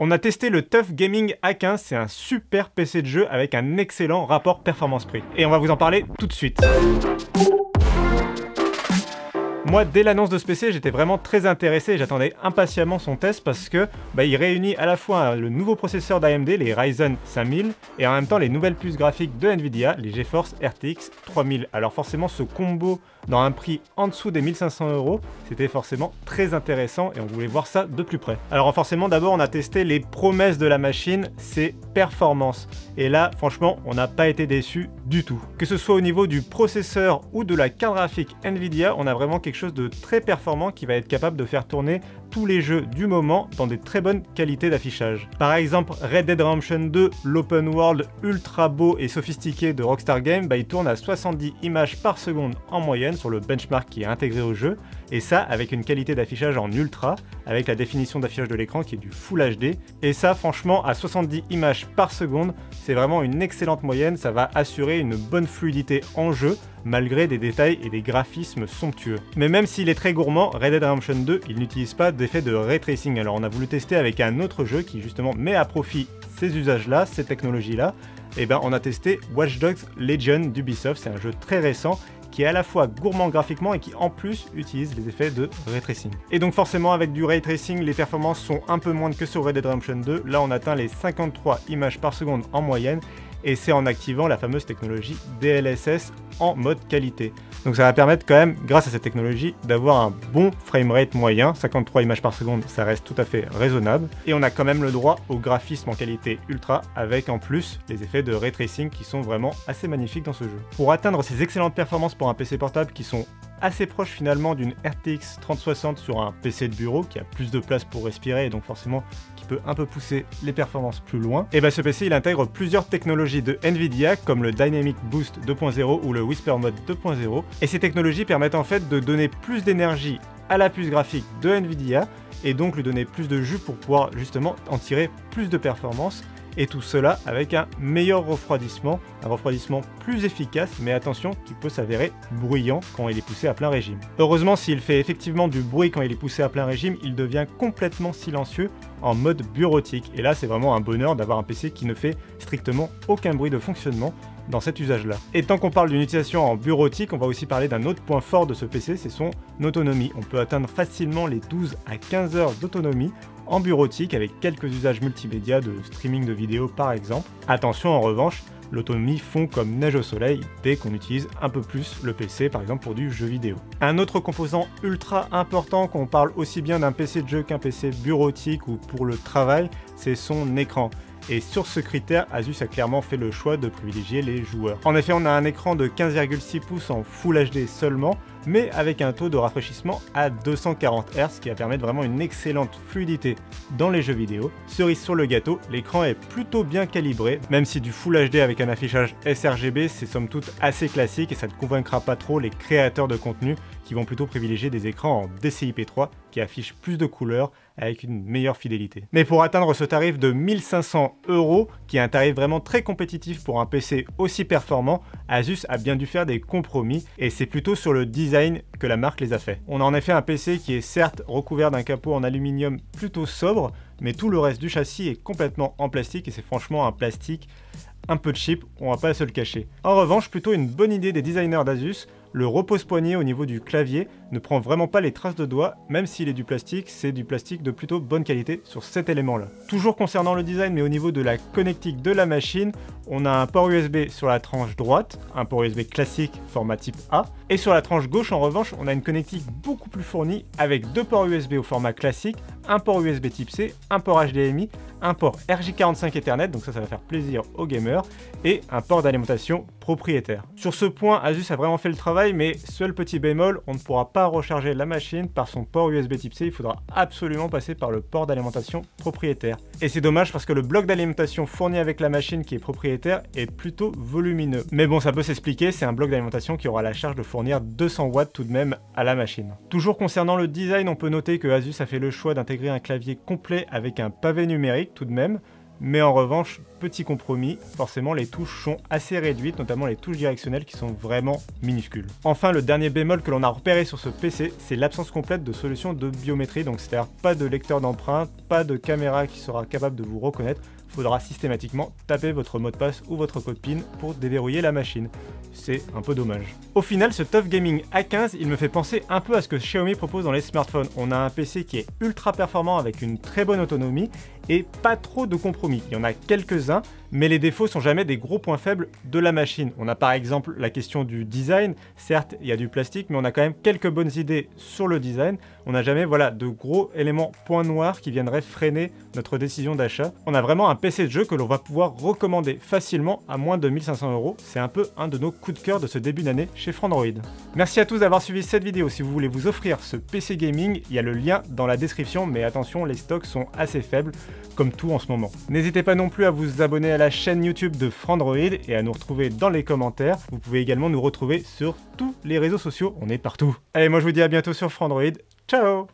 On a testé le TUF Gaming A15, c'est un super PC de jeu avec un excellent rapport performance-prix. Et on va vous en parler tout de suite. Moi, dès l'annonce de ce PC, j'étais vraiment très intéressé et j'attendais impatiemment son test parce que il réunit à la fois le nouveau processeur d'AMD, les Ryzen 5000, et en même temps les nouvelles puces graphiques de Nvidia, les GeForce RTX 3000. Alors forcément, ce combo dans un prix en dessous des 1500 €, c'était forcément très intéressant et on voulait voir ça de plus près. Alors forcément, d'abord, on a testé les promesses de la machine, ses performances. Et là, franchement, on n'a pas été déçus du tout. Que ce soit au niveau du processeur ou de la carte graphique Nvidia, on a vraiment quelque chose de très performant qui va être capable de faire tourner tous les jeux du moment dans des très bonnes qualités d'affichage. Par exemple, Red Dead Redemption 2, l'open world ultra beau et sophistiqué de Rockstar Games, il tourne à 70 images par seconde en moyenne sur le benchmark qui est intégré au jeu, et ça avec une qualité d'affichage en ultra, avec la définition d'affichage de l'écran qui est du Full HD, et ça franchement à 70 images par seconde, c'est vraiment une excellente moyenne, ça va assurer une bonne fluidité en jeu, malgré des détails et des graphismes somptueux. Mais même s'il est très gourmand, Red Dead Redemption 2, il n'utilise pas d'effet de ray tracing, alors on a voulu tester avec un autre jeu qui justement met à profit ces usages-là, ces technologies-là, et on a testé Watch Dogs Legion d'Ubisoft, c'est un jeu très récent, qui est à la fois gourmand graphiquement et qui en plus utilise les effets de ray tracing. Et donc forcément avec du ray tracing, les performances sont un peu moindres que sur Red Dead Redemption 2, là on atteint les 53 images par seconde en moyenne, et c'est en activant la fameuse technologie DLSS en mode qualité. Donc ça va permettre quand même, grâce à cette technologie, d'avoir un bon framerate moyen, 53 images par seconde, ça reste tout à fait raisonnable, et on a quand même le droit au graphisme en qualité ultra, avec en plus les effets de ray tracing qui sont vraiment assez magnifiques dans ce jeu. Pour atteindre ces excellentes performances pour un PC portable qui sont assez proche finalement d'une RTX 3060 sur un PC de bureau qui a plus de place pour respirer et donc forcément qui peut un peu pousser les performances plus loin, et ce PC il intègre plusieurs technologies de Nvidia comme le Dynamic Boost 2.0 ou le Whisper Mode 2.0, et ces technologies permettent en fait de donner plus d'énergie à la puce graphique de Nvidia et donc lui donner plus de jus pour pouvoir justement en tirer plus de performance. Et tout cela avec un meilleur refroidissement, un refroidissement plus efficace, mais attention, qui peut s'avérer bruyant quand il est poussé à plein régime. Heureusement, s'il fait effectivement du bruit quand il est poussé à plein régime, il devient complètement silencieux en mode bureautique. Et là, c'est vraiment un bonheur d'avoir un PC qui ne fait strictement aucun bruit de fonctionnement dans cet usage-là. Et tant qu'on parle d'une utilisation en bureautique, on va aussi parler d'un autre point fort de ce PC, c'est son autonomie. On peut atteindre facilement les 12 à 15 heures d'autonomie en bureautique avec quelques usages multimédia de streaming de vidéos par exemple. Attention en revanche, l'autonomie fond comme neige au soleil dès qu'on utilise un peu plus le PC par exemple pour du jeu vidéo. Un autre composant ultra important quand on parle aussi bien d'un PC de jeu qu'un PC bureautique ou pour le travail, c'est son écran. Et sur ce critère, Asus a clairement fait le choix de privilégier les joueurs. En effet, on a un écran de 15,6 pouces en Full HD seulement, mais avec un taux de rafraîchissement à 240 Hz qui va permettre vraiment une excellente fluidité dans les jeux vidéo. Cerise sur le gâteau, l'écran est plutôt bien calibré, même si du Full HD avec un affichage sRGB, c'est somme toute assez classique et ça ne convaincra pas trop les créateurs de contenu qui vont plutôt privilégier des écrans en DCI-P3 qui affichent plus de couleurs avec une meilleure fidélité. Mais pour atteindre ce tarif de 1500 €, qui est un tarif vraiment très compétitif pour un PC aussi performant, Asus a bien dû faire des compromis et c'est plutôt sur le design que la marque les a fait. On a en effet un PC qui est certes recouvert d'un capot en aluminium plutôt sobre, mais tout le reste du châssis est complètement en plastique et c'est franchement un plastique un peu cheap, on va pas se le cacher. En revanche, plutôt une bonne idée des designers d'Asus, le repose-poignet au niveau du clavier ne prend vraiment pas les traces de doigts, même s'il est du plastique, c'est du plastique de plutôt bonne qualité sur cet élément-là. Toujours concernant le design, mais au niveau de la connectique de la machine, on a un port USB sur la tranche droite, un port USB classique format type A, et sur la tranche gauche en revanche, on a une connectique beaucoup plus fournie avec deux ports USB au format classique, un port USB type C, un port HDMI, un port RJ45 Ethernet, donc ça va faire plaisir aux gamers, et un port d'alimentation propriétaire. Sur ce point, Asus a vraiment fait le travail, mais seul petit bémol, on ne pourra pas recharger la machine par son port USB type C, il faudra absolument passer par le port d'alimentation propriétaire. Et c'est dommage parce que le bloc d'alimentation fourni avec la machine qui est propriétaire est plutôt volumineux. Mais bon, ça peut s'expliquer, c'est un bloc d'alimentation qui aura la charge de fournir 200 watts tout de même à la machine. Toujours concernant le design, on peut noter que Asus a fait le choix d'intégrer un clavier complet avec un pavé numérique tout de même, mais en revanche, petit compromis, forcément les touches sont assez réduites, notamment les touches directionnelles qui sont vraiment minuscules. Enfin, le dernier bémol que l'on a repéré sur ce PC, c'est l'absence complète de solution de biométrie, donc c'est-à-dire pas de lecteur d'empreintes, pas de caméra qui sera capable de vous reconnaître. Il faudra systématiquement taper votre mot de passe ou votre code PIN pour déverrouiller la machine. C'est un peu dommage. Au final, ce TUF Gaming A15, il me fait penser un peu à ce que Xiaomi propose dans les smartphones. On a un PC qui est ultra performant avec une très bonne autonomie et pas trop de compromis. Il y en a quelques-uns, mais les défauts sont jamais des gros points faibles de la machine. On a par exemple la question du design. Certes, il y a du plastique, mais on a quand même quelques bonnes idées sur le design. On n'a jamais de gros éléments points noirs qui viendraient freiner notre décision d'achat. On a vraiment un PC de jeu que l'on va pouvoir recommander facilement à moins de 1500 €. C'est un peu un de nos coups de cœur de ce début d'année chez Frandroid. Merci à tous d'avoir suivi cette vidéo. Si vous voulez vous offrir ce PC gaming, il y a le lien dans la description, mais attention, les stocks sont assez faibles, comme tout en ce moment. N'hésitez pas non plus à vous abonner à la chaîne YouTube de Frandroid et à nous retrouver dans les commentaires. Vous pouvez également nous retrouver sur tous les réseaux sociaux, on est partout. Allez, moi je vous dis à bientôt sur Frandroid. Ciao!